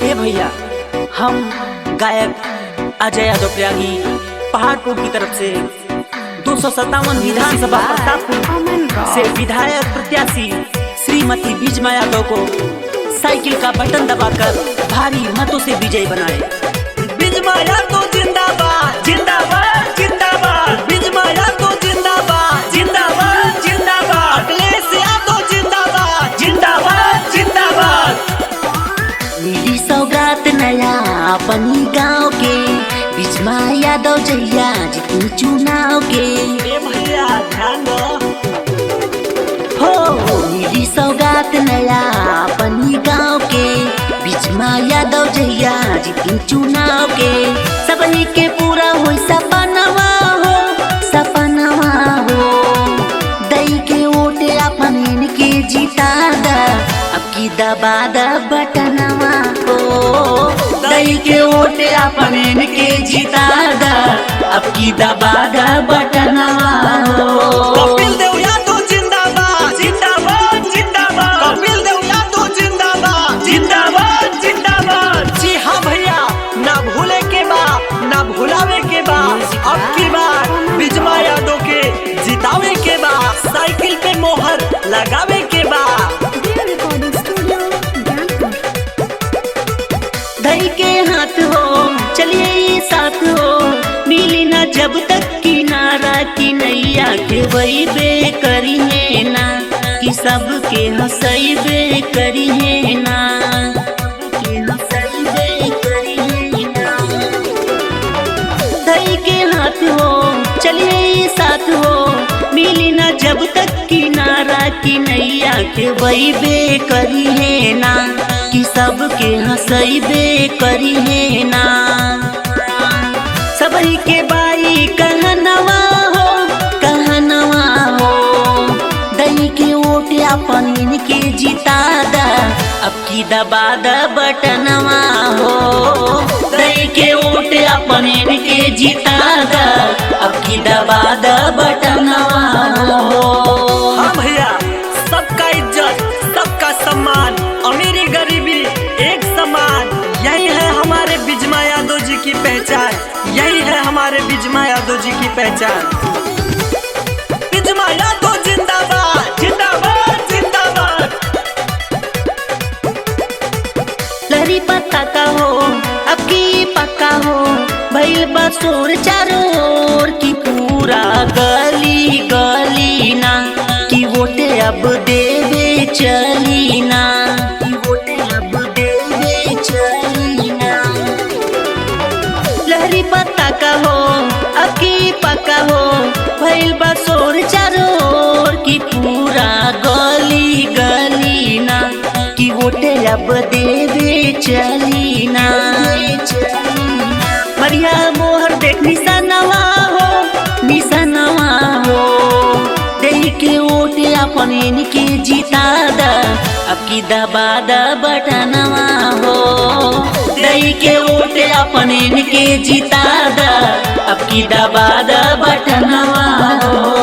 ए भैया, हम गायक अजय यादव त्यागी पहाड़पुर की तरफ से 257 विधानसभा प्रतापपुर से विधायक प्रत्याशी श्रीमती बीजमा यादव को साइकिल का बटन दबाकर भारी मतों से विजयी बनाए। बीजमा यादव जिंदाबाद जिंदाबाद जिंदाबाद, बीजमा यादव जिंदाबाद जिंदाबाद जिंदाबाद, अखिलेश यादव जिंदाबाद जिंदाबाद जिंदाबाद। मिली सौगात नया अपनी गांव के, बीजमा यादव जहिया जीतू चुनाव के। भैया ध्यान दो हो मिली सौगात नया अपनी गांव के, बीजमा यादव जहिया जीतू चुनाव के। सबही के पूरा हो सपनवा हो, सपनवा हो। दई के वोटे अपन इनके जिता दा, अब की दबा दा बटनवा हो। दई के वोटे अपन इनके जिता दा, अब की दबा दा बटनवा हो। कपिल देव यादव जिंदाबाद जिंदाबाद जिंदाबाद, कपिल देव यादव जिंदाबाद जिंदाबाद जिंदाबाद। जी हाँ भैया, ना भूले के बा ना भुलावे के बा, अब की बार बीजमा यादव के जितावे के बा, साइकिल पे मोहर लगावे के बा। दई के हाथ हो चलिए साथ हो, मिली ना जब तक किनारा की नैया के वही बे करी है ना, कि सबके हंसई बे करी है ना, सबके हंसई बे करी है ना। दई के हाथ हो चलिए साथ हो, मिली ना जब तक किनारा की नैया के वही बे करी है ना, कि सबके हंसई बे करी है ना। सबही के बाई कहनवा हो, कहनवा हो। दई के वोटे अपन इनके जिता दा, अब की दबा दा बटनवा हो। दई के वोटे अपन इनके जिता दा, अब की दबा दा बटनवा हो। हाँ भैया, सबका इज्जत सबका सम्मान, अमीरी गरीबी एक समान, यही है हमारे बीजमा यादव जी की पहचान, यही है हमारे बीजमा यादव जी की पहचान। बीजमा यादव जिंदाबाद जिंदाबाद जिंदाबाद। लहरी पत्ता का हो अब की पक्का हो, भइल बसोर चारों ओर की पूरा गली गली ना, कि वोटे अब देवे चली ना, कि वोटे अब देवे चली ना। लहरी पत्ता का हो अब की पक्का हो, भइल बसोर चारों ओर की पूरा गली गली ना, कि वोटे अब देवे चली ना। बढ़िया मोहर देख निशानवा हो, निशानवा हो। दई के वोटे अपन इनके जिता दा, अब की दबा दा बटनवा हो। दई के वोटे अपन इनके जिता दा, अब की दबा दा बटनवा हो।